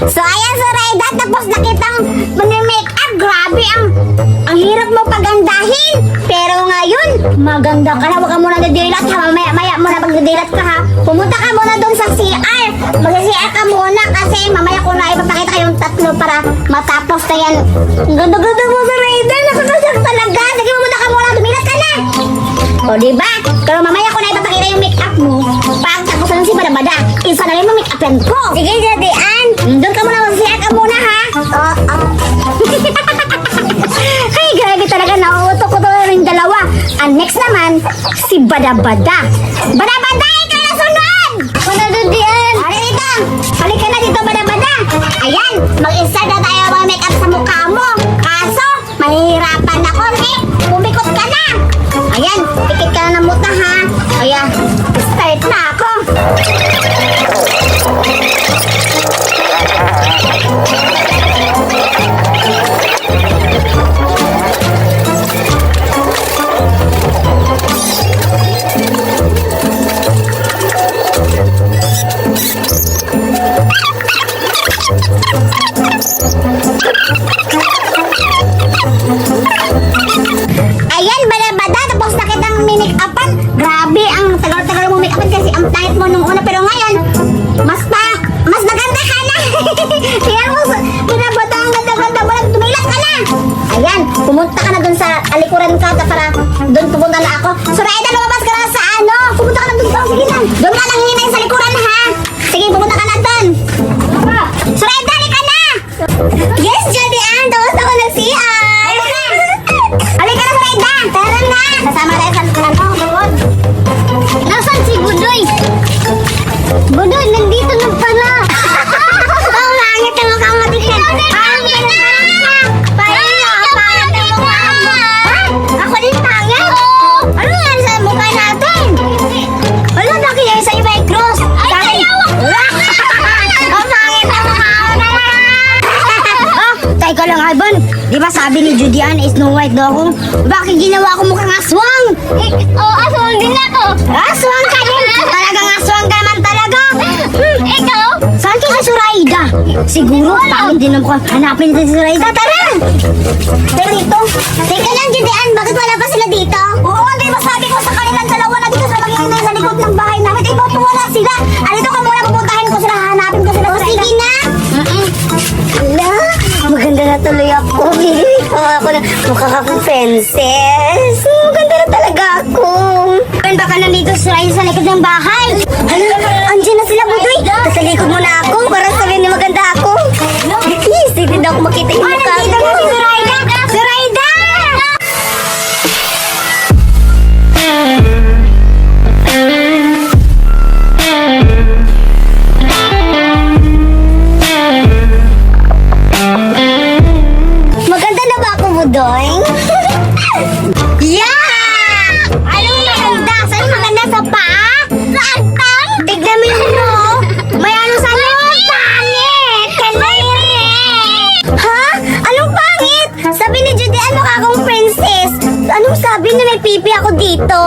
So ayan Zoraida, tapos na kitang mag-make up. Grabe, ang hirap mo pagandahin. Pero ngayon, maganda ka na. Huwag ka muna nadidilat ha. Mamaya muna pag nadidilat ka ha. Pumunta ka muna doon sa CR. Mag-CR ka muna kasi mamaya ko na ipapakita kayong tatlo para matapos na yan. Ang ganda-ganda mo Zoraida. Nakakasak talaga. Sige, pumunta ka muna. Dumilat ka na. O diba? Pero mamaya ko na ipapakita yung make up mo. Pag tapos na si Badabada, isa na rin mo make upan ko. Sige, Jadian. Doon ka muna. Mag-CR ka muna ha. Ay, grabe talaga. Nauutok ko talaga yung dalawa. Ang next naman, si Badabada. Badabada, ikaw na sunod! Panadodian! Ari dito! Halika na dito, Badabada! Ayan, mag-start na tayo mag-makeup sa mukha mo. Kaso, mahihirapan ako. Pumikot ka na! Ayan, pikit ka na ng muta ha. Ayan, start na ako. Ayan, Badabada, tapos na kitang minake-upan. Grabe, ang tagal-tagal mo make-upan kasi ang pangit mo nung una. Pero ngayon, mas maganda ka na. Tingnan mo, Badabada, ang ganda-ganda mo lang. Tumilat ka na. Ayan, pumunta ka na dun sa alikuran ka para dun pupunta na ako. Zoraida, lumabas ka na sa ano. Pumunta ka na dun. Sige na. Doon ka lang hinay sa likuran ha. Sige, pumunta ka na dun. Zoraida, halika na. Yes, Jadian, tapos ako nag-CR. Halika na, Zoraida. Tara na. Kasama tayo sa doon. Nasaan si Budoy? Budoy, nandito na pala. Ang langit ang mukha mo dito. Pangit na. Pangit ang mukha mo. Ako din pangit? Ano nga sa mukha natin? Wala na kaya sa iba ay cross. Ay, ang pangit ang mukha mo. Teka lang, Alban. Di ba sabi ni Judian Snow White daw ako? Bakit ginawa ko mukhang aswang? Aswang din ako. Aswang ka din? Talagang aswang ka naman talaga. Ikaw? Saan ka si Zoraida? Siguro, pangit din ang mukhang hanapin din si Zoraida. Tara! Pero dito. Teka lang, Judian. Bakit wala pa sila dito? Oo, di ba sabi ko sa kanilang dalawa na dito sa mag-iinay sa likod ng bahay namin. Di ba wala sila? Alito ka muna, pupuntahin ko sila. Hanapin ko sila. O, sige na. Ala, maganda na tuloy ako. Ako na mukha akong princess. Maganda na talaga ako. Baka nandito sila sa likod ng bahay. Andiyan na sila, Budoy. Sa likod mo na ako para sabihin na maganda ako. Please, hindi na ako makita yung mukha ko. Nandito na si Zoraida. Zoraida! Maganda na ba ako, Budoy? Yeah! Anong maganda? Saan maganda sa paa? Sa atang? Tignan mo yung ano. May ano sa loob. Pangit! Kaniri! Ha? Anong pangit? Sabi ni Judian, mukha akong princess. Anong sabi na may pipi ako dito?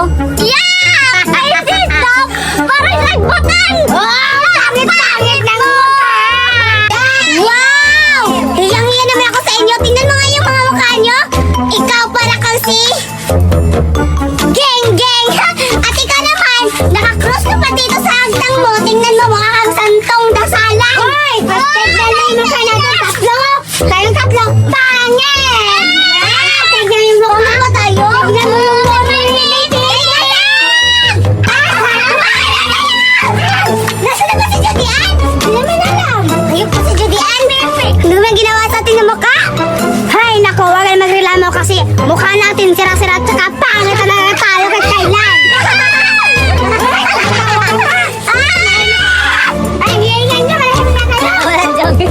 Yeah! Ay, dito! Parang nagbutan! Oh! Pangit-pangit ng mukha! Wow! Hiyang-hiya naman ako sa inyo. Tingnan mo nga yung mga mukha nyo. Ikaw para kang si... Geng! At ikaw naman, nakakross ka pa dito sa hagdang mo. Tingnan mo, mukha kang santong dasalan. Hoy! Tignan mo yung mukha natin. Tatlo! Tayong tatlo. Pangit! Tignan yung mukha mo tayo. Tignan mo yung mukha mo. Nasaan na ba si Judian? Hindi naman alam. Ayun po si Judian. Ano ba ginawa sa atin ng mukha? Hay, nako, wag kayo magreklamo kasi mukha natin sira-sira at saka pangit talaga tayo kahit kailan. Ay, hihingan nyo. Walang joke.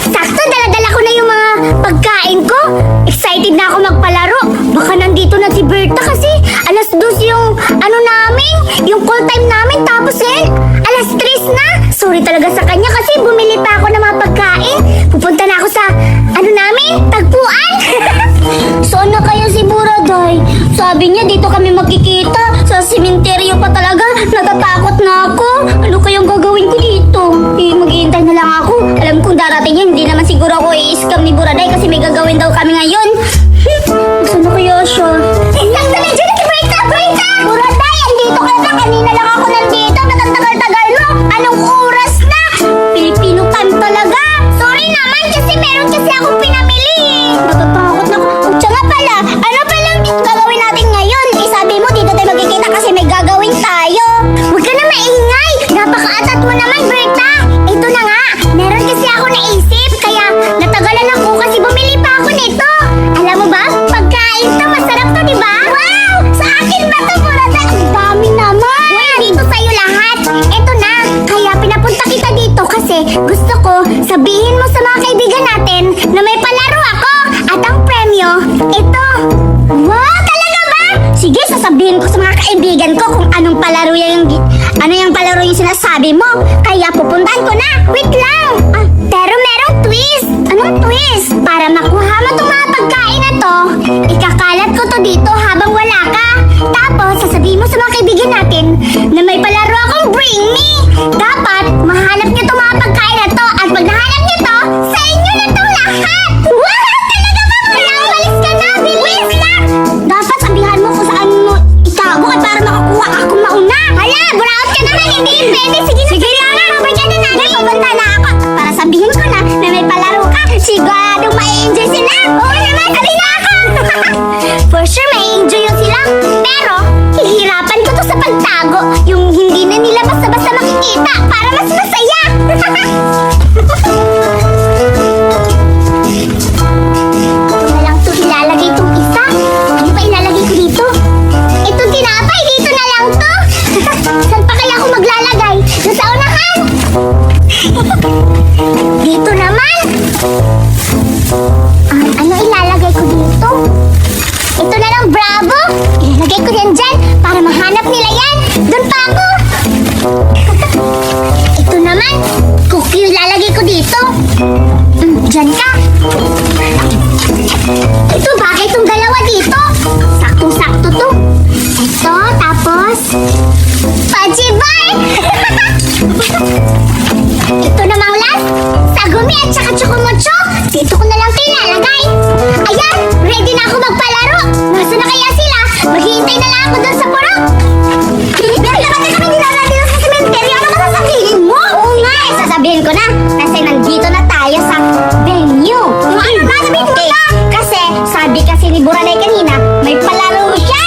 Sakto, dala-dala ko na yung mga pagkain ko. Excited na ako magpalaro. Baka nandito na si Berta kasi alas 2 yung ano namin, yung call time namin. Tapos ngayon, alas 3 na. Sorry talaga sa kanya kasi bumili pa ako ng mga pagkain. Pupunta na ako sa ano namin, tagpuan. Saan na kaya si Buraday? Sabi niya dito kami magkikita. Sa simenteryo pa talaga. Natatakot na ako. Ano kayang gagawin ko dito? Wait lang! Pero merong twist! Anong twist? Para makuha mo itong mga pagkain na to, ikakalat ko to dito habang wala ka. Tapos, sasabihin mo sa mga kaibigan natin na may palaro akong Bring Me! Dapat, mahanap niyo itong mga pagkain na to at pag nahanap niyo to, sa inyo na itong lahat! Wow! Talaga ba? Kaya umalis ka na! Bilis lang! Dapat sabihan mo kung saan mo itago at para makakuha ako mauna. Hala! Buraot ka naman! Hindi pwede! Sige na! Babay ka na natin! Pupunta na ako para sabihin ko na may palaro ka. Siguradong ma-enjoy sila! Oo naman! Halina ako! For sure, ma-enjoy yun sila. Pero, hihirapan ko to sa pagtago. Yung hindi na nila basta-basta makikita para mas masaya. Ito na lang to ilalagay itong isa. Ano pa ilalagay ko dito? Itong tinapay, dito na lang to. Saan pa kaya ako maglalagay? Doon sa unahan? Dito naman. Ano ilalagay ko dito? Ito na lang, Bravo! Ilalagay ko yan dyan para mahanap nila yan. Doon pa ako. Ito naman, cookie ilalagay ko dito. Dyan ka. Ito, bagay itong dalawa dito. Saktong-sakto to. Ito, tapos Fudgy Bar! Ito namang last, Sagumi at saka Chocomocho. Dito ko na lang ilalagay. Ayan, ready na ako magpalaro. Nasa na kaya sila? Maghihintay na lang ako doon sa purok. Pero dapat kami nilalagay sa sementeryo. Ano ba sasabihin mo? Oo nga, sasabihin ko na. Kasi nandito na tayo sa venue. Ano na, sabihin mo na. Kasi, sabi kasi ni Buraday kanina, may palaro siya.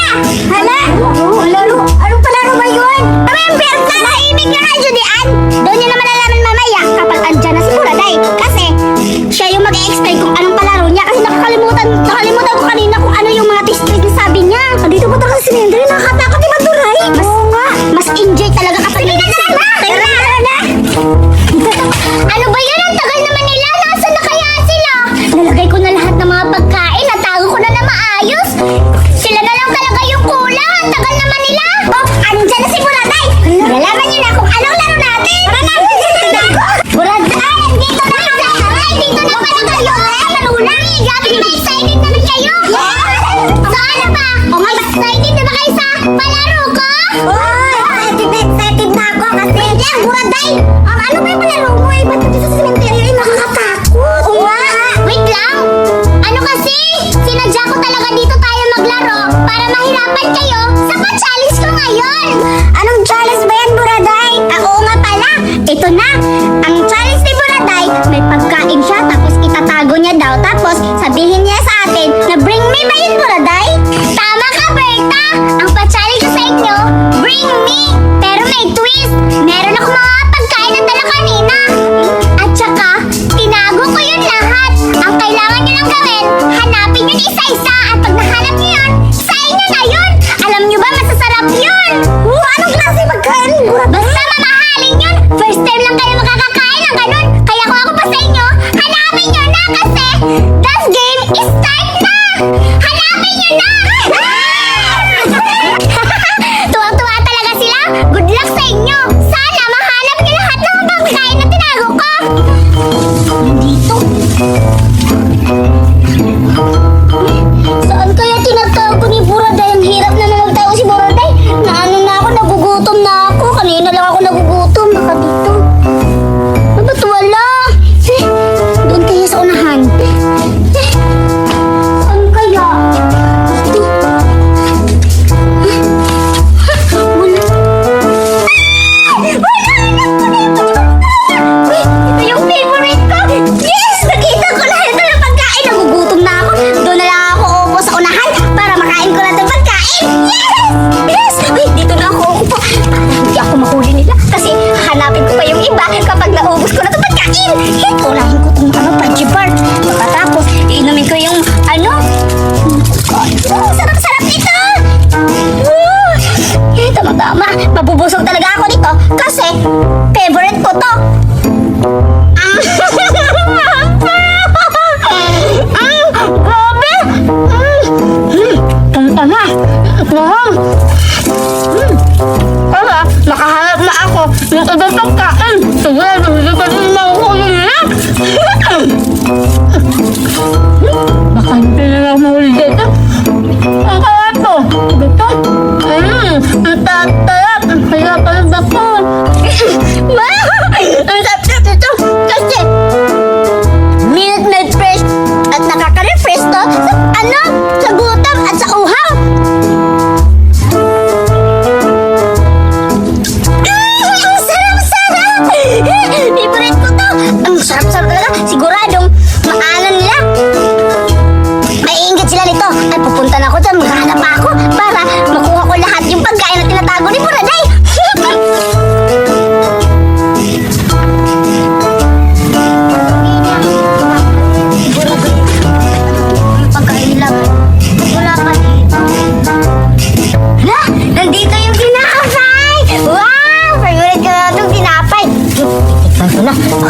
Hala? Palaro? Anong palaro ba yun? Remember na, naimig ka nga, Judian. Doon niya naman alaman mamaya kapag andyan na si Buraday. Kasi, siya yung mag-explain kung anong palaro niya. Kasi nakalimutan ko kanina kung ano yung mga twist na sabi niya. Dito pa talaga si Nendry, nakakatakot ni Maduray. Oo nga, mas enjoy talaga kapag nag-explain. Tara na! Ano ba yan? Ang tagal naman nila. Nasaan na kaya sila? Nalagay ko na lahat ng mga pagkain. Natago ko na maayos. Sila na lang talaga yung kulang. Ang tagal naman nila. Oh, andyan na si Buraday. Nalaman niyo na kung anong laro natin. Tara na! Buraday! Dito na! Buraday! Dito na pala kayo! Laro na! Grabe naman excited naman kayo! Saan na ba? O nga, excited na ba kayo sa palaro ko? Excited na ako kasi Buraday! Ano ba yung palaro mo? Ba't dito sa sementeryo ay nakakatakot? Oo nga! Wait lang! Ano kasi? Sinadya ko talaga dito tayo maglaro para mahirapan kayo sa pa-challenge ko ngayon! Anong challenge ba yan, Buraday? Oo nga pala! Ito na! Ang challenge ni Buraday, may pagkain siya tapos itatago niya daw tapos sabihin niya sa atin na Bring Me ba yun, Buraday? Tama ka, Berta! Ang pa-challenge ko sa inyo, Bring Me! Pero may twist! Meron ako mga pagkain na dala kanina! At saka, tinago ko yun lahat! Ang kailangan niyo lang gawin, hanapin yun isa-isa at pag nahanap niyo yun, sa inyo na yun! Alam niyo ba, masasarap yun! Anong klase pagkain? Basta mamahalin yun! First time lang kayo makakakain ng ganun! Kaya kung ako pa sa inyo, hanapin niyo na kasi the game is start na! Hanapin niyo na! Tuwang-tuwa talaga sila! Good luck sa inyo! Sana mahanap niyo lahat ng mga pagkain na tinago ko! Nandito? Saan kaya tinagtago ni Buraday? Ang hirap na magtago si Buraday. Naano na ako, nagugutom na ako. Kanina lang ako nagugutom. Baka dito. Ba't wala? Doon kaya sa unahan. Saan kaya? Dito. Wala. Ito yung favorite ko. Yes! Nakita ko lahat ito ng pagkain. Nagugutom na ako. Doon na lang ako uupo sa unahan para makain ko lahat ng pagkain. Yes! Yes! Uy, dito na ako uupo. Para hindi ako mahuli nila. Kasi hanapin ko pa yung iba kapag naubos ko na itong pagkain. Ulahin ko itong Fudgy Bar. Pagkatapos, iinumin ko yung sarap-sarap ito! Tama-tama. Mabubusog talaga ako nito kasi favorite ko to. Grabe! Tama-tama. Nakahanap na ako ng ibang pagkain. Siguro, hindi ko din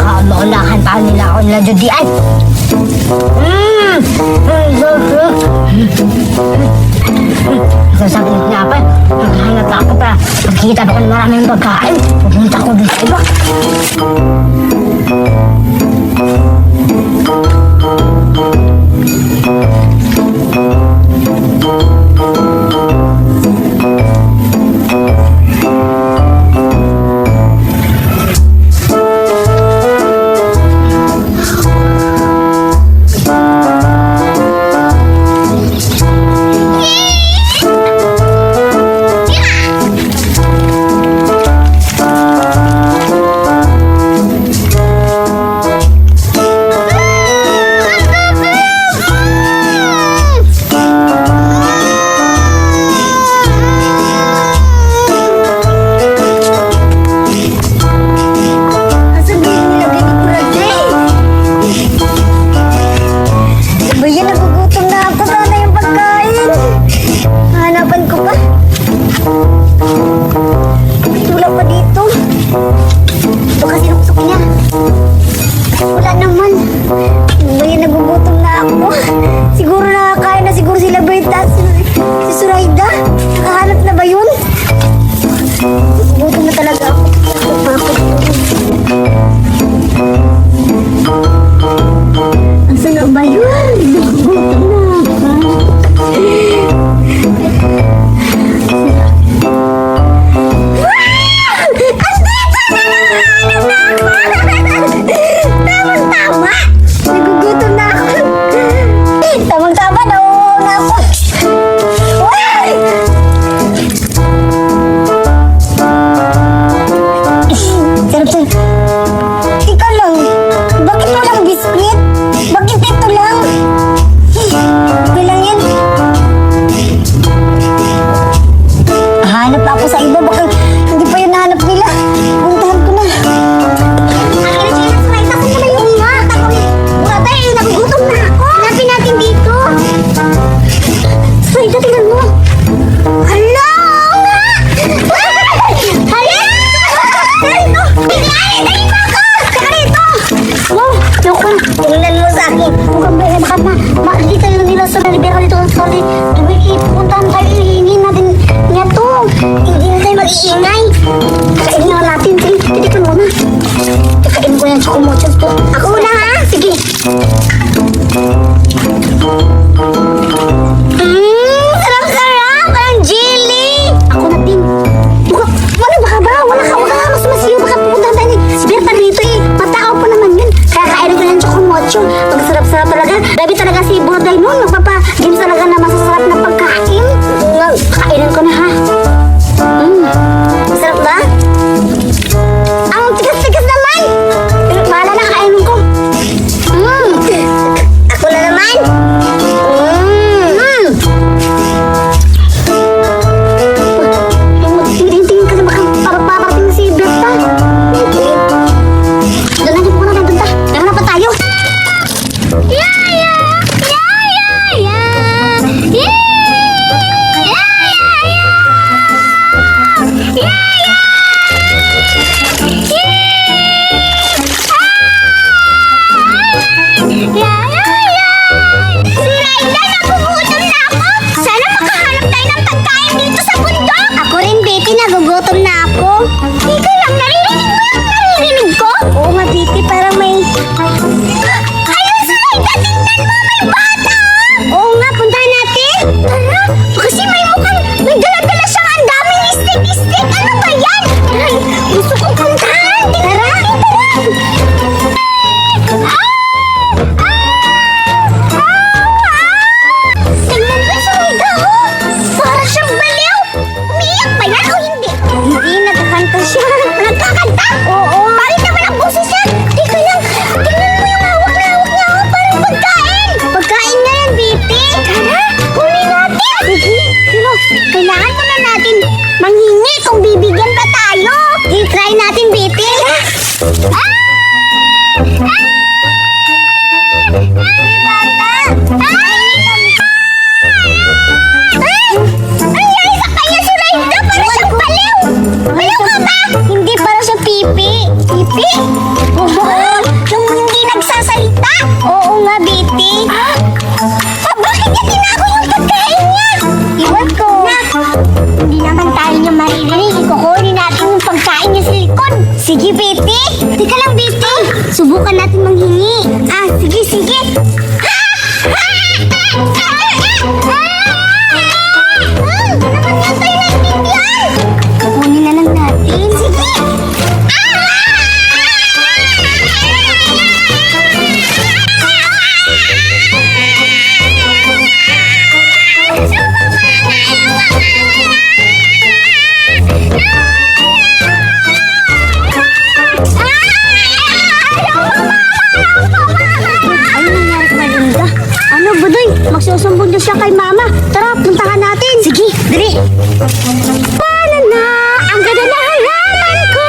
baka maunahan pa nila ako nila Judian. Sasakit nga pa. Maghahanap ako pa. Pagkita pa ko ng maraming pagkain. Pupunta ko dun sa iba. Bayan, nagugutom na ako. Sana yung pagkain. Hanapan ko pa. Wala pa dito. Ito kasi nuktok niya. Wala naman. Bayan, nagugutom na ako. Siguro nakakain na siguro sila Berta. Si Suraida. Nakahanap na ba yun? Nagugutom na talaga ako. Asan na ba yun? Nagugutom na ako. Tamang-tama! Nagugutom na ako. Tamang-tama, nauuhaw na ako. Uy! Sarap-sarap. Ikaw lang. Bakit walang biskuit? Bakit ito lang? Okay lang yan. Hanap ako sa iba. Baka hindi pa yun nahanap nila. Puntahan ko na. Suraida, tingnan mo. Hala! Hala! Dito! Dali mo ako! Saka dito! Wow! Naku, tingnan mo sa akin. Mukhang may baka makikita yun nila sa libera dito. Sorry, puntahan tayo. Ihingin natin niya to. Hindi na tayo mag-iingay. Kakainin nga natin. Hindi ka muna. Kakainin ko yan sa kumochos to. Ako na ha? Sige. Sarap-sarap! Ang jelly! Ako na din. Wala baka ba? Wala ka mas masiyo. Baka pupuntahan tayo. Si Berta dito eh. Matakaw pa naman yun. Kaya kainin ko ng chocomocho. Pag-sarap-sarap talaga. Grabe talaga si Borday noon. Magpapa-games talaga na masasarap na pagkain. Kainin ko na ha. Masarap ba? Ang tigas-tigas naman! Mahala na kakainin ko. Ako na naman. Tingin-tingin ka na baka paparating si Berta. Doon na, doon na. Nahanap pa tayo. Yaya! Yaya! Biti. Subukan natin manghingi. Ah, sige, sige. Kunin na lang natin. Sige. Ano nangyari sa Malinda? Ano, Budoy? Magsusumbong na siya kay Mama. Tara, puntahan natin. Sige, dali. Paano na ang ganda na halaman ko?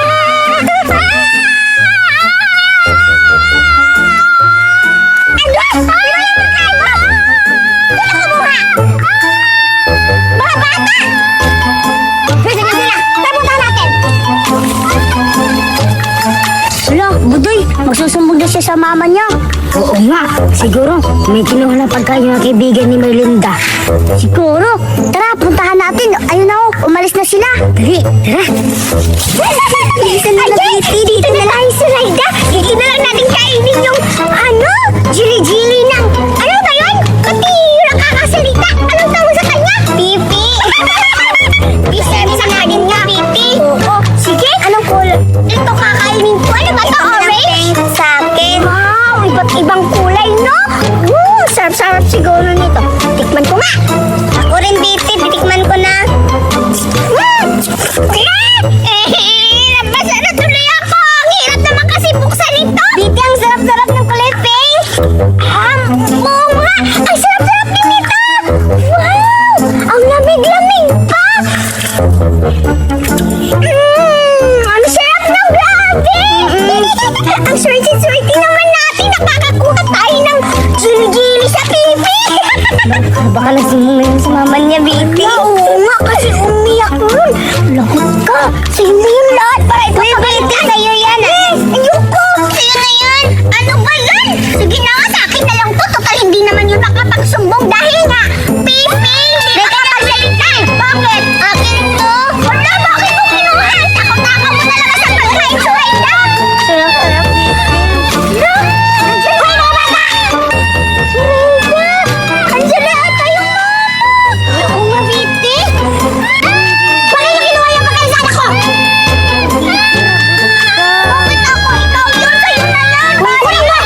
Ano? Ano yung magkaiba? Sila kumuha! Mga bata! Pwede na sila! Tapuntahan natin! Hala, Budoy, magsusumbong na siya sa mama niya. Oo nga, siguro may kinuha na pagkain yung kaibigan ni Melinda. Siguro, tara, puntahan natin. Ayun na, umalis na sila. Dali, tara. Dito na lang, dito na lang, Suraida. Dito na lang natin kainin yung, jili-jili ng, ano ba yun? Katira kakasalita. Anong tawag sa kanya? Pipi. Bisa natin nga, Pipi. Oo, sige. Anong kulay? Ito kakainin ko. Ano ba ito? Orange? Sa akin. Wow, iba't ibang kulay, no? Sarap-sarap siguro nito. Tikman ko nga. Ako rin, Biti. Titikman ko na. Nabasa na tuloy ako. Ang hirap naman kasi buksan ito. Biti, ang sarap-sarap ng kulay pink. Oo nga. Ang sarap-sarap din nito. Wow, ang lamig-lamig pa. Ang sarap ng grabe. Ang swerte-swerte naman natin. Nakakakuha tayo ng gili-gili sa pipi. Baka nasimulan yun sa mama niya, Biti. Oo nga, kasi umiyak nun. Lagot ka. Sa'yo na yun lahat. Para ito Biti, sa'yo yan. Ayoko. Sa'yo na yan. Ano ba yan? Sige na nga, sa akin na lang to. Total, hindi naman yun nakapagsumbong dahil nga, Pipi. Hindi ka magsalita. Bakit? Akin to. Wala, bakit mo kinuha? Takot-takot mo talaga sa pagkain, Suraida. Sarap-sarap, Pipi. No! Andiyan ko yung mama na! Suraida! Andiyan na ata yung mama! Oo nga, Biti. Bakit mo kinuha yung pagkain sa anak ko? Bakit ako? Ikaw yun, sa'yo na lang. Kunin mo! Kunin mo!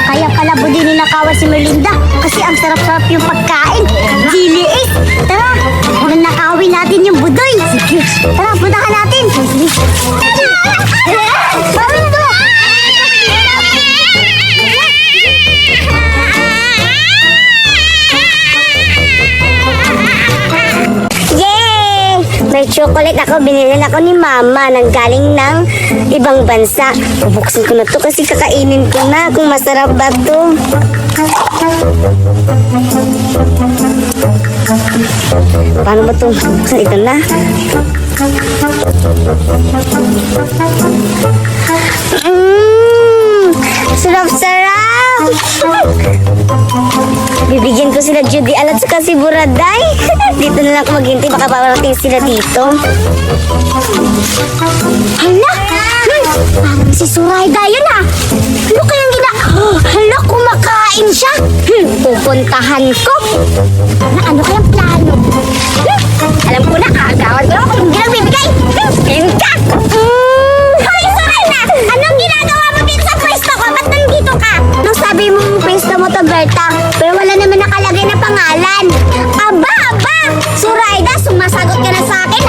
Kaya pala Budi ninakawan si Melinda kasi ang sarap-sarap yung pagkain. Chili is. Tara, nanakawin natin yung Budoy. Sige, tara, puntahan natin. Sige. Yay! May chocolate ako, binili ako ni Mama nang galing ng ibang bansa. Bubuksan ko na to kasi kakainin ko na kung masarap ba to. Paano ba to? Buksan ito na. Sarap-sarap! Bibigyan ko sila Judy Alat sa si Buraday. Dito na lang ako maghintay, baka parating sila dito. Hala! Parang si Suraida yun ah! Ano kayang Hala, kumakain siya! Pupuntahan ko! Ano kayang plano? Alam ko na, agawan ko lang kung hindi lang bibigay! Ayun ka! Hoy, Suraida! Anong ginagawa mo dito sa pwesto ko? Ba't nandito ka? Nung sabi mo yung pwesto mo to, Berta, pero wala naman nakalagay na pangalan. Aba! Suraida, sumasagot ka na sa akin.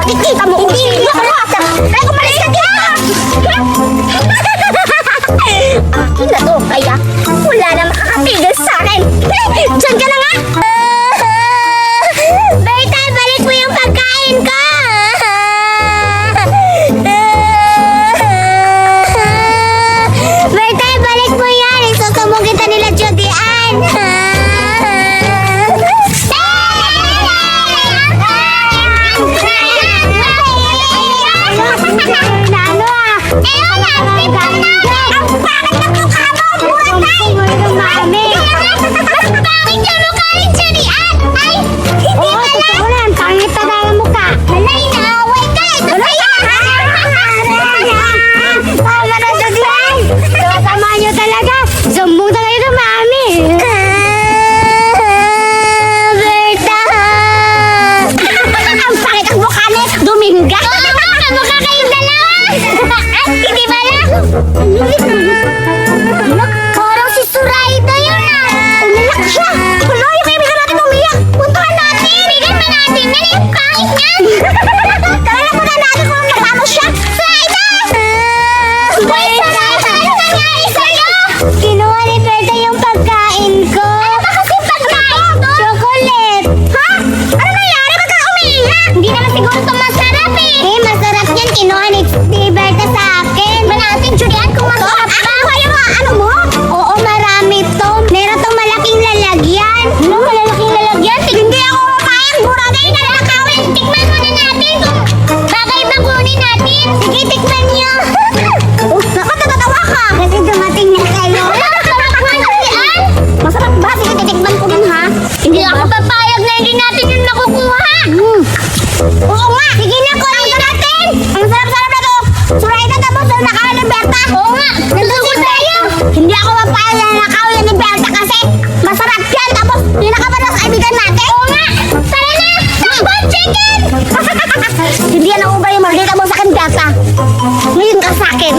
Makikita mo kung hindi ako lahat. Kaya kumalis ka dito. Akin na to, kaya wala na makakapigil sa akin. Diyan ka na nga. Berta, balik mo yung pagkain ko. Berta, balik mo yan. Isusumbong kita nila Judian. Parang si Suraida yun ah! Umiyak siya! Wala, yung kaibigan natin umiyak! Puntahan natin! Bigyan ba natin? Yan yung kahit niya! Kaya po na natin kung kasama siya! Suraida! Uy, Suraida! Ano nangyari sa'yo? Kinuha ni Berta yung pagkain ko! Ano ba kasi pagkain to? Chocolate! Ha? Ano nangyari? Ba't ka umiiyak? Hindi naman siguro ito masarap eh! Eh, masarap yan! Kinuha ni Berta sa akin! Manatin, Julian, kung masarap ba? Ano mo? Oo, marami to. Meron tong malaking lalagyan. Ano, malalaking lalagyan? Hindi ako mapayang buraday na nakawin. Tikman muna natin kung bagay ba kunin natin. Sige, tikman niyo. Oh, naku, natatawa ka. Kasi dumating na kayo. Masarap ba, Julian? Masarap ba? Sige, titikman ko din, ha? Hindi ako papayag na hindi natin yung nakukuha. Oo nga. Sige na, kunin natin. Ang sarap-sarap na to. Suraida, tapos na nakawin ni Berta. Oo nga. Nandun tayo. Hindi ako mapayag na nakawin ni Berta kasi masarap yan. Tapos pinakabalas kaibigan natin. Oo nga. Tara na. Takbon chicken. Hindi yan ako ba yung maldita mo sa akin, Berta? Ngayon ka sa akin.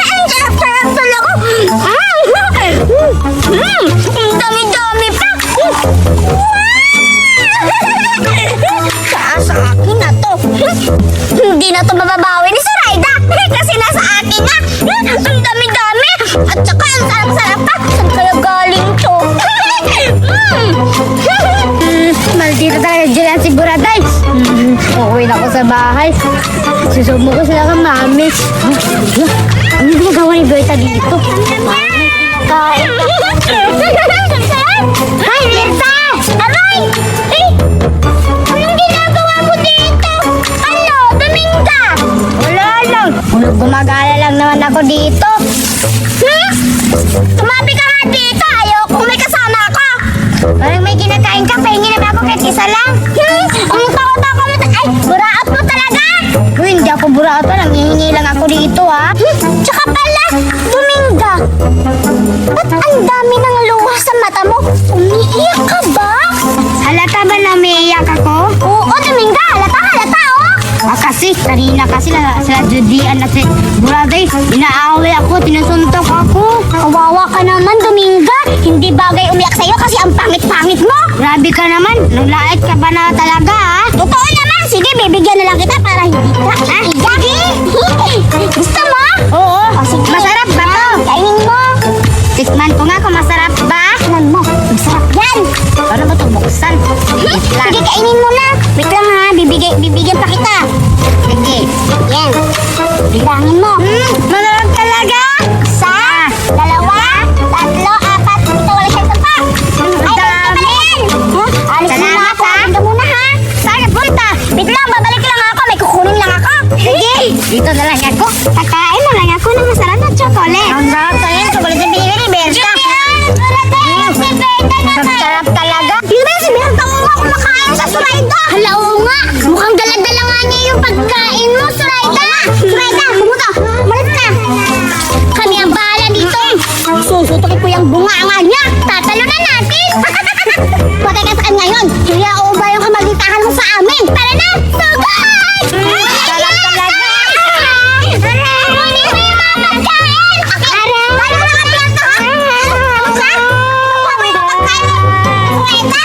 Ang sarap-sarap talaga. Ang dami-dami pa. Sa akin na to. Hindi na to mababawi ni Suraida. Kasi nasa akin na. Ang dami-dami. At saka ang sarap-sarap pa. Saan kaya galing to? Maldita talaga dyan si Buraday. Uuwi na ako sa bahay. Susumo ko sila kang mami. Ano ginagawa ni Berta dito? Kain. Hi, Berta! Aray! Eh! Anong ginagawa mo dito? Ano? Dominga? Wala lang. Gumagala lang naman ako dito. Tumabi ka nga dito. Ayaw kung may kasama ako. Parang may kinakain ka. Pahingi na ba ako kahit isa lang? Ang takot-takot mo. Ay, buraot mo talaga. Uy, hindi ako buraot. Nangihingi lang ako dito, ha? Tsaka pala, Dominga. Ba't ang dami ng luha sa mata mo? Umiiyak ka ba? Halata ba na umiiyak ako? Oo, Dominga. Halata, oh. Kasi, kanina kasi sila Judian at si Buraday, inaaway ako, tinusuntok ako. Kawawa ka naman, Dominga. Hindi bagay umiyak sa'yo kasi ang pangit-pangit mo. Grabe ka naman. Naglait ka ba na talaga, ha? Totoo naman. Sige, bibigyan na lang kita para hindi ka. Ha? Gusto mo? Oo. Sige. Masarap ba to? Kainin mo. Tikman ko nga kung masarap ba. Tikman mo. Masarap yan. Paano ba ito buksan? Sige, kainin mo na. Wait lang ha. Bibigyan pa kita. Sige. Yan. Bilangin mo. Masarap talaga. Isa, dalawa, tatlo, apat. Ito, wala siyang tapa. Ay, dami. Alis mo na ako. Ito muna ha. Saan punta? Wait lang, babalik lang ako. May kukunin lang ako. Sige. Dito na lang ako. Kakain na lang ako ng masarap na chocolate. Ang sarap tayo. Chocolate na binigay ni Berta. Sarap talaga. Yun na si Berta mo nga kumakain sa Suraida. Hala, oo nga. Mukhang dala-dala nga niya yung pagkain mo, Suraida. Suraida, pumunta. Malit na. Kami ang bahala dito. Susutukin ko yung bunga niya. Tatalo na natin. Patay ka sa kanya yun. Kaya uubay yung kamagitahan mo sa amin. Tara na. Sugod! Sarap talaga. Kunin mo yung mga pagkain. Para na ka Berta. Kuha mo yung pagkain. Suraida.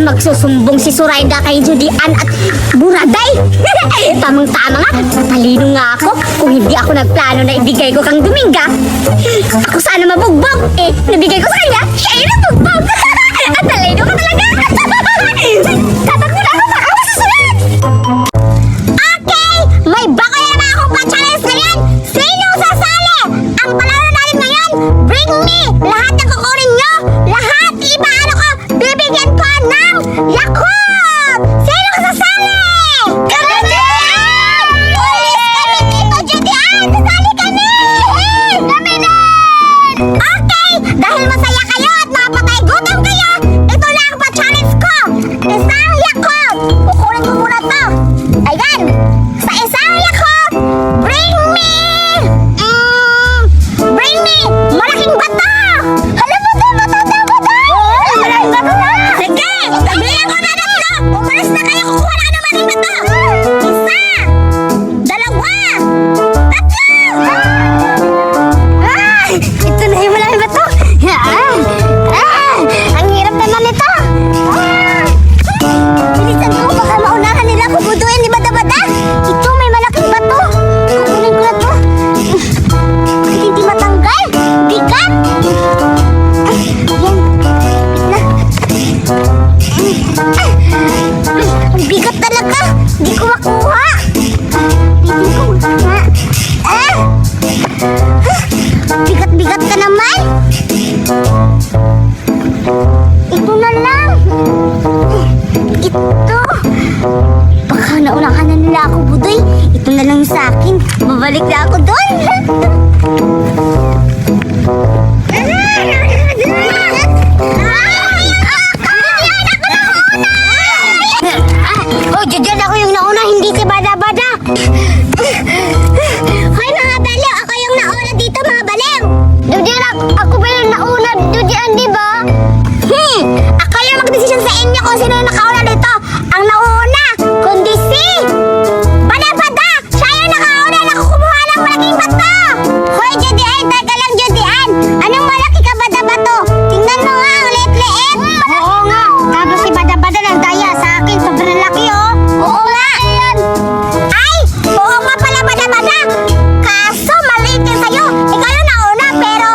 magsusumbong si Zoraida kay Judian at Buraday. Tamang-tama nga, matalino nga ako. Kung hindi ako nagplano na ibigay ko kang Dominga, ako sana mabugbog. Nabigay ko sa kanya, siya ay nabugbog. At talino ka talaga. Tatakbo na ako, baka masusunod. Okay, may bako na naman akong pa-challenge ngayon. Sino sasali? Ang palaro natin ngayon, bring me. Lahat ng kukunin nyo, lahat ipaano ko, bibigyan ko ng Yakult. Sino sasali? Kami din! Ulis kami dito, Judian! Sasali kami! Kami din! Okay, dahil masaya kayo at mapatay gutom kayo, ito lang ang pa-challenge ko. Isang Yakult. Kukunin ko muna to. Ayan, sa isang Yakult, bring me malaking bato! Hala, bato! Malaking bato na! Sige! Sabihan ko na tatlo! Umalis na kayo! Kukuha na ka ng malaking bato! Isa! Dalawa! Tatlo! Ito na yung malaking bato! Ang hirap naman ito! Bilisan ko! Baka maunahan nila ako buduin ni Bada-Bada! Ito, may malaking bato! Kukunin ko na to! Hindi matanggal! Bigat! Yan! Ang bigat talaga! Hindi ko makuha! Bigat-bigat ka naman! Ito na lang! Ito! Baka naunahan na nila ako, Budoy. Ito na lang sa akin. Babalik na ako doon. Oh, Judian, ako yung nauna, hindi si Bada-Bada. Hoy, mga baliw, ako yung nauna dito, mga baliw. Judian, ako ba yung nauna, Judian, di ba? Ako yung magdesisyon sa inyo kung sino yung nakauna dito. Ang nauna, kundi si Bada-Bada. Siya yung nakauna na kumuha ng malaking bato. Hoy, Judian, teka lang, Judian. Anong malaki ka, Bada-Bato? Tingnan mo nga, ang liit-liit. Oo nga, tapos si Bada-Bada nagdaya sa akin. Sobrang laki, oh. Oo nga. Ay, oo nga pala, Bada-Bada. Kaso, maliit yun sa'yo. Ikaw yung nauna, pero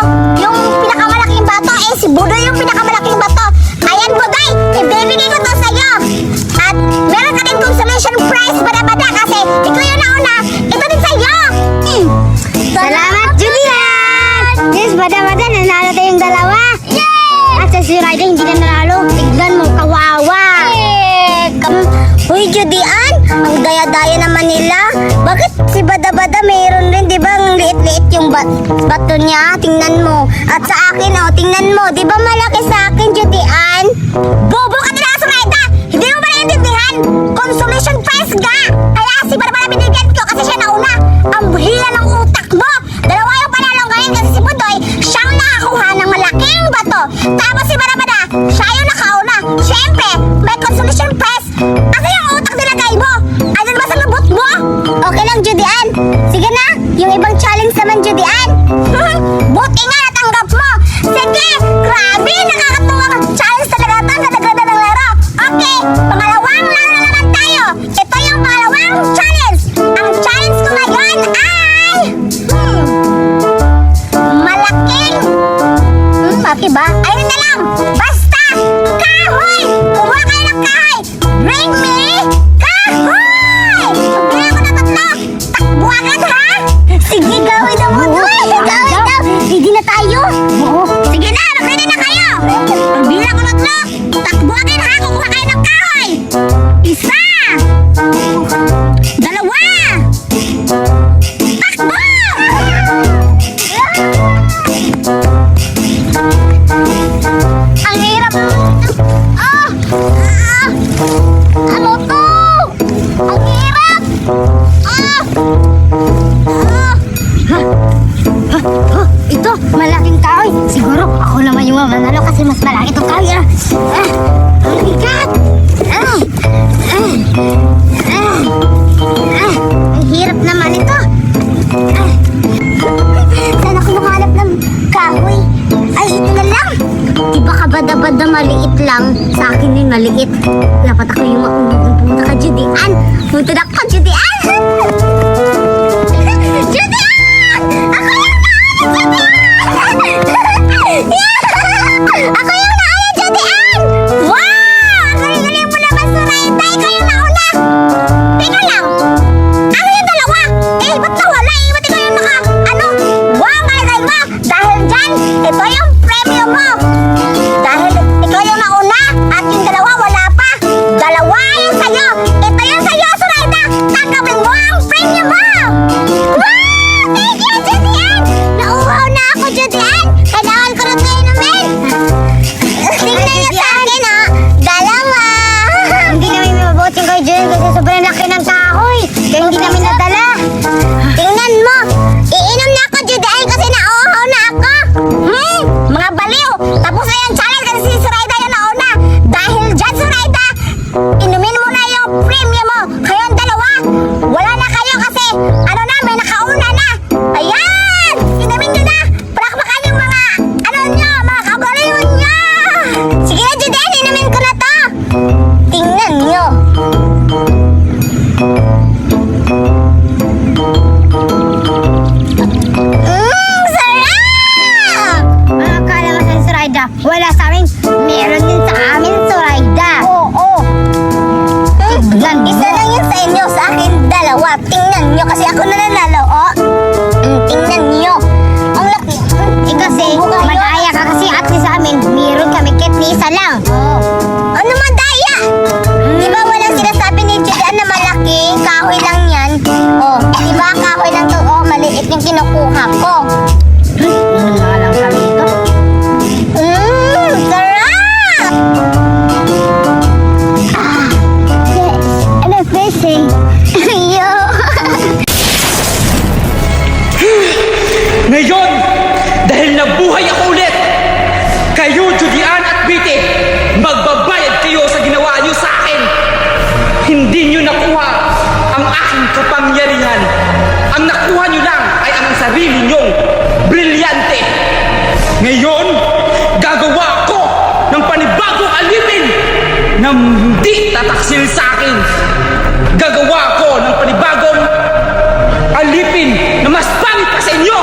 yung pinakamalaking bato, si Budoy yung pinakamalaking bato. Ayan, Budoy, ibibigay ko to sa'yo. At meron ka din consolation prize, Bada-Bada, kasi ikaw yung nauna. Ito din sa'yo. Salamat, Julian! Yes, Bada-Bada, nanalo tayong dalawa. Yay! At sa si Zoraida, hindi na nanalo. Tignan mo, kawawa. Uy, Judian, ang daya-daya naman nila. Bakit si Bada-Bada mayroon rin, di ba? Ang liit-liit yung bato niya. Tingnan mo. At sa akin, oh, tingnan mo. Di ba malaki sa akin, Judian? Bobo ka nila, Zoraida! Hindi mo ba naiintindihan? Consolation prize ga! Kaya si Bada-Bada binigyan ko kasi siya nauna. Ang hila ng utak mo! Dalawa yung panalo ngayon kasi si Budoy, siyang nakakuha ng malaking bato. Tapos si Bada-Bada, siya yung nakauna. Siyempre, may consolation prize. Kasi yung utak nilagay mo, andun ba sa lubot mo? Okay lang, Judian. Sige na, yung ibang challenge naman, Judian. Buti nga natanggap mo. Sige, grabe, nakakatuwang challenge talaga ito. Ganda-ganda ng laro. Okay, pangalawang laro na naman tayo. Ito yung pangalawang challenge. Ang challenge ko ngayon ay... malaking... Maki ba? Ayun na lang. Basta, kahoy! Kumuha kayo ng kahoy. Bring me kahoy! Sabihan ko na tatlo. Takbo agad, ha? Sige, gawin na mo. Gawin daw. Ready na tayo? Oo. Sige na, mag-ready na kayo. Pagbilang ko tatlo. Takbo agad, ha? Kukuha kayo ng kahoy. Isa. Dalawa. Takbo! Ang hirap. Ano to? Ang hirap. Ito, malaking kahoy. Siguro ako naman yung manalo kasi mas malaki itong kahoy. Ang bigat. Ang hirap naman ito. Saan ako nakahanap ng kahoy? Ay, ito na lang. Di ba kabada-bada maliit lang? Sa akin yun maliit. Dapat ako yung maunang pumunta ka, Judian. Punta na ako, Judian! Judian! Ako yung nauna, Judian! Ako yung nauna, Judian! Wow! Ang galing-galing mo naman, Zoraida! Ikaw yung nauna! Teka lang! Ano yung dalawa? Eh, ba't nawala eh? Ba't ikaw yung Wow, malagay mo! Dahil dyan, ito yung premyo mo! Dahil ikaw yung nauna at yung dalawa wala pa. Dalawa yung sa'yo. Ito yung sa'yo, Zoraida. Tanggapin mo ang premyo mo. Wow! Thank you, Judian. Nauuhaw na ako, Judian. Kailangan ko rin kayo naman. Tingnan niyo sa akin, ha. Dalawa. Hindi namin mabuot yung kayo, Judian, kasi sobrang laki ng kahoy. Kaya hindi namin nadala. Tingnan mo. Iinom na ako, Judian, kasi nauuhaw na ako. Mga baliw. Tapos na yung challenge kasi si Zoraida yung nauna. Dahil dyan, Zoraida, inumin mo na yung premium mo. Kayong dalawa, wala na kayo kasi ano na, may nakauna na. Ayan! Inumin nyo na. Palakpakan yung mga, mga kabaliw nyo. Sige na, Judian, inumin ko na to. Tingnan nyo. Sarap! Akala mo sa Zoraida, wala sa amin. Meron din sa amin, Zoraida. Oo. Tignan mo. Isa lang yun sa inyo, sa akin dalawa. Tingnan nyo kasi ako nananalo, oh. Tingnan nyo. Ang laki. Eh kasi, madaya ka kasi at sa amin, meron kami kahit ni isa lang. Ano madaya? Di ba walang sinasabi ni Judian na malaki? Kahoy lang yan. Oh, di ba kahoy lang to? Oh, maliit yung kinukuha ko. Wala lang kami ito. Sarap! Ano fishing? Yo! Ngayon, dahil nabuhay ako ulit, kayo, Judian at Biti, magbabayad kayo sa ginawa niyo sa akin. Hindi niyo nakuha ang aking kapangyarihan. Ang nakuha niyo lang ay ang sarili niyong brilyante. Ngayon, gagawa ko ng panibagong alipin na hindi tataksil sa akin. Gagawa ko ng panibagong alipin na mas pangit pa sa inyo.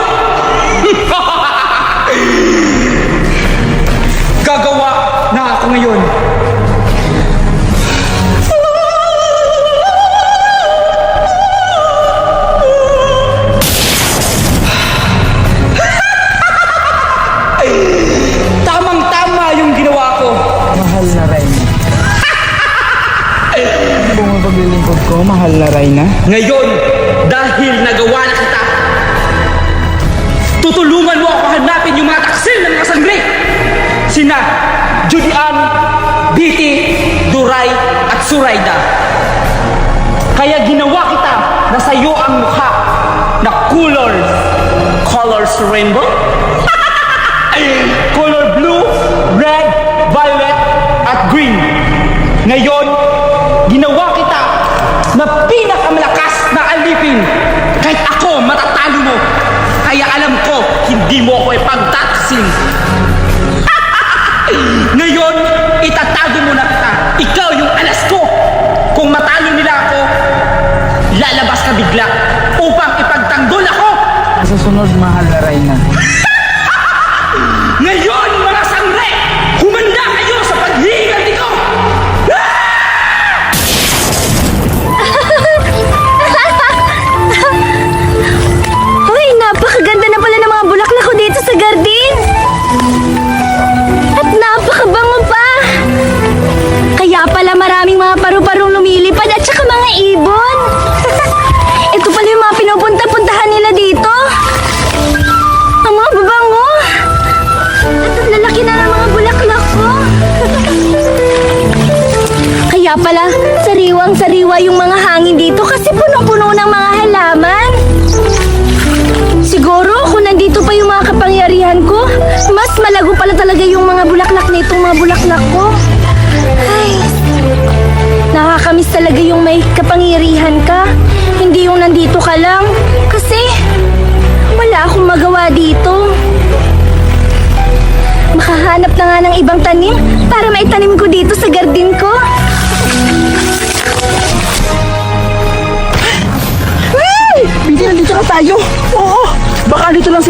Gagawa na ako ngayon. Tamang-tama yung ginawa ko. Mahal na Reyna. Kung ang paglilingkod ko, mahal na Reyna. Ngayon, dahil nagawa na kita, tutulungan mo ako hanapin yung mga taksil ng mga sangre. Sina Judian, Biti, Duray, at Zoraida. Kaya ginawa kita na sa iyo ang mukha na colors rainbow. Color blue, red, violet, at green. Ngayon, ginawa kita na pinakamalakas na alipin. Kahit ako, matatalo mo. Kaya alam ko, hindi mo ako ipagtataksin. Ngayon, itatago mo na kita. Ikaw yung alas ko. Kung matalo nila ako, lalabas ka bigla upang ipagtanggol ako. Sa sunod, mahal na Reyna. Ngayon, mga sangre, humanda kayo sa paghihiganti ko! Uy, napakaganda na pala ng mga bulaklak ko dito sa garden. At napakabango pa. Kaya pala maraming mga paru-parong lumilipad at saka mga ibon. Ito pala yung mga pinupunta-puntahan nila dito. Ang mga babango. At ang lalaki na ng mga bulaklak ko. Kaya pala, sariwang-sariwa yung mga hangin dito kasi punong-puno ng mga halaman. Siguro kung nandito pa yung mga kapangyarihan ko, mas malago pala talaga yung mga bulaklak na itong mga bulaklak ko. Ay, nakakamiss talaga yung may kapangyarihan ka. Hindi yung nandito ka lang. Kasi wala akong magawa dito. Makahanap Naghahanap na nga ng ibang tanim para maitanim ko dito sa garden ko. Biti, nandito na tayo. Oo, baka dito lang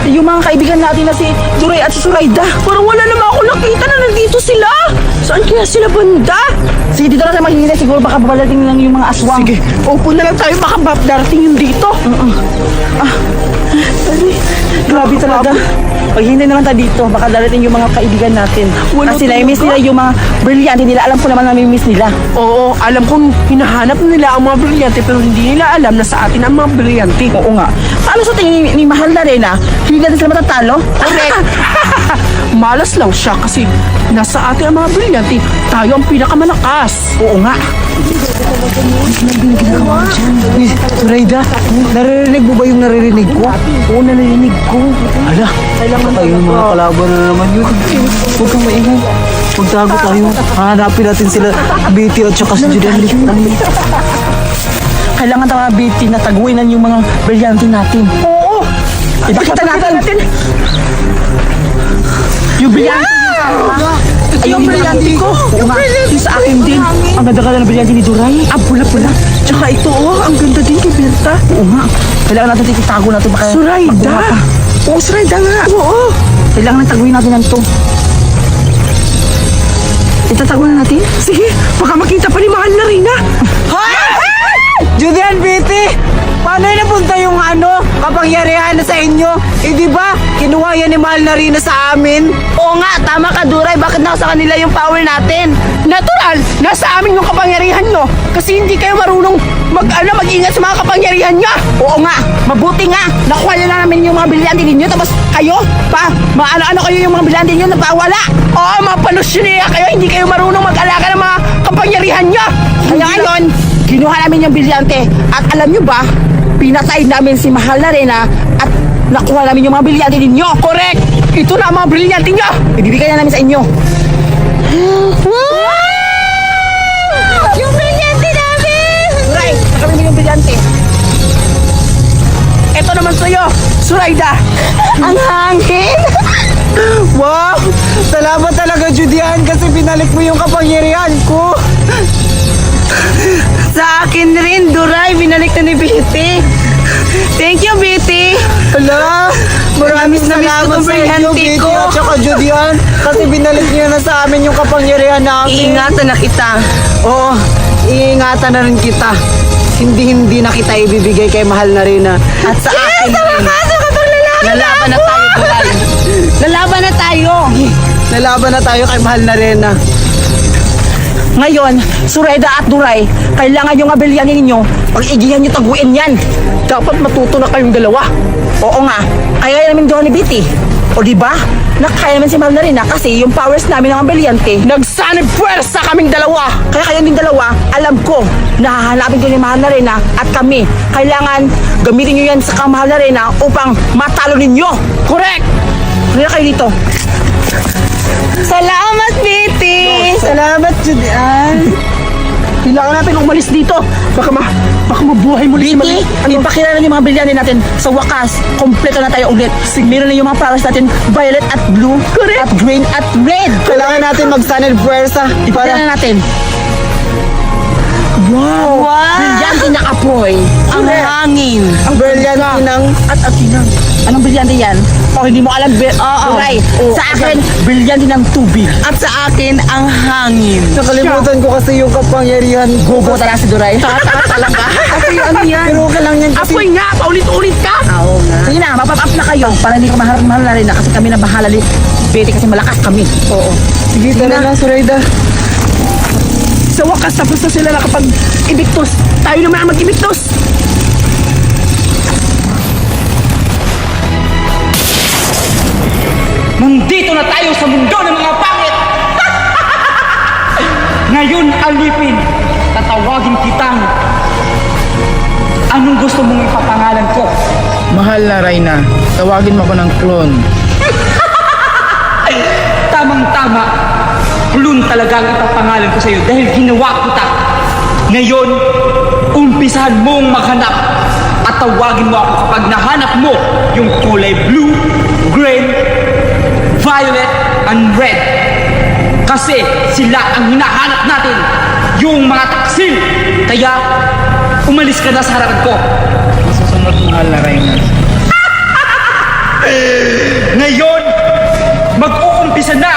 yung mga kaibigan natin na si Duray at si Suraida. Parang wala naman ako nakita na nandito sila. Saan kaya sila banda? Sige, dito na tayo maghihintay. Siguro baka babalating lang yung mga aswang. Sige, upo na lang tayo. Baka darating yung dito. Grabe talaga. Paghihintay naman tayo dito. Baka darating yung mga kaibigan natin. Kasi na-miss nila yung mga brilyante nila. Alam ko naman na miss nila. Oo, alam kong hinahanap nila ang mga brilyante pero hindi nila alam na sa atin ang mga brilyante. Oo nga. Paano sa tingin ni Mahal na Reyna? Hindi natin sila matatalo? Correct! Malas lang siya kasi nasa atin ang mga brilyante. Tayo ang pinakamalakas. Oo nga. Reyda, naririnig mo ba yung naririnig ko? Oo, naririnig ko. Ala, tayo yung mga kalaban na naman yun. Huwag kang maingay. Magtago tayo. Hanapin natin sila, Betty at saka si Julian. Kailangan tayo mga Betty na taguinan yung mga brilyante natin. Oo! Ipakita natin. Yung brilyante ay, yung brilyante ko. Oo nga, yung sa akin din. Ang ganda-ganda ng brilyante ni Duray. Ah, pula-pula. Tsaka ito, ang ganda din kay Berta. Oo nga. Kailangan natin titago natin. Baka Suraida! magbuha pa. Oo, Suraida nga. Oo. Kailangan na taguin natin ng to. Itatago na natin? Sige, baka makita pa ni Mahal na Reyna. Julian, Betty! Paano napunta yung kapangyarihan na sa inyo? Eh di ba, kinuha yan ni Mahal na Reyna sa amin? Oo nga, tama ka, Duray. Bakit nasa kanila yung power natin? Natural, nasa amin yung kapangyarihan nyo. Kasi hindi kayo marunong mag-ingat sa mga kapangyarihan nyo. Oo nga, mabuti nga. Nakuha na namin yung mga brilyante ninyo. Tapos kayo, maano-ano kayo yung mga brilyante ninyo na pawala. Oo, mga palusyoneya kayo. Hindi kayo marunong mag-alaka ng mga kapangyarihan nyo. Kaya ngayon, kinuha namin yung brilyante. At alam nyo ba, pinatay namin si Mahal na Reyna at nakuha namin yung mga brilyante ninyo. Correct! Ito na ang mga brilyante nyo. Ibibigay na namin sa inyo. Wow! Yung brilyante namin! Right, nakamit yung brilyante. Ito naman sa'yo, Suraida. Ang hangin! Wow! Salamat talaga, Julian, kasi binalik mo yung kapangyarihan ko. Sa akin rin, Duray, binalik na ni Betty. Thank you, Betty. Hala! Maraming salamat sa inyo, Betty at saka Julian, kasi binalik niyo na sa amin yung kapangyarihan namin. Iingatan na kita. Oo, iingatan na rin kita. Hindi na kita ibibigay kay Mahal na Reyna. At sa akin rin. Lalaban na tayo, Duray. Lalaban na tayo. Nalaban na tayo kay Mahal na Reyna. Ngayon, Suraida at Duray, kailangan yung abiliyan ninyo, pag-igihan nyo taguin yan. Dapat matuto na kayong dalawa. Oo nga, kaya namin doon ni Betty. O diba? Nakaya naman si Mahal na Reyna kasi yung powers namin ng abiliyante, nagsanib puwersa kaming dalawa. Kaya kayo din dalawa, alam ko, nahahanapin ko ni Mahal na Reyna at kami. Kailangan gamitin nyo yan sa Mahal na Reyna upang matalo ninyo. Correct! Kaya kayo dito. Salamat, Betty! Salamat, Julian. Kailangan natin umalis dito. Baka mabuhay muli si Mali. Ipakilala niyo yung mga brilyante natin. Sa wakas, kompleto na tayo ulit. Meron na yung mga powers natin, violet at blue, at green at red. Kailangan natin mag-stand puwersa Ipakilala natin. Wow! Brilyante na apoy. Ang hangin. ang brilyante ng... At atinang. Anong brilyante yan? O hindi mo alam, Duray. Sa akin, brilyante ng tubig. At sa akin, ang hangin. Nakalimutan ko kasi yung kapangyarihan ko. Bobo talaga si Duray. Talaga. Kasi ano yan? Pero ka lang yan kasi... Apoy nga! Paulit-ulit ka! Oo nga. Sige na, mapap-up na kayo para hindi ko mahal na rin na kasi kami na bahala ni Betty kasi malakas kami. Oo. Sige, tara na, Suraida. Sa wakas, tapos na sila nakapag-ibiktos. Tayo naman ang mag-ibiktos. Nandito na tayo sa mundo ng mga pangit! Ngayon, alipin, tatawagin kitang. Anong gusto mong ipapangalan ko? Mahal na Reyna, tawagin mo ko ng clone. Tamang-tama, Plun talaga ang ipapangalan ko sa iyo dahil ginawa kita. Ngayon, umpisahan mong maghanap at tawagin mo ako kapag nahanap mo yung kulay blue, green, violet, unread. Kasi sila ang hinahanap natin, yung mga taksil. Kaya, umalis ka na sa harapan ko. Susunod mahal na Reynolds. Ngayon, mag-uumpisa na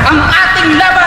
ang ating laban!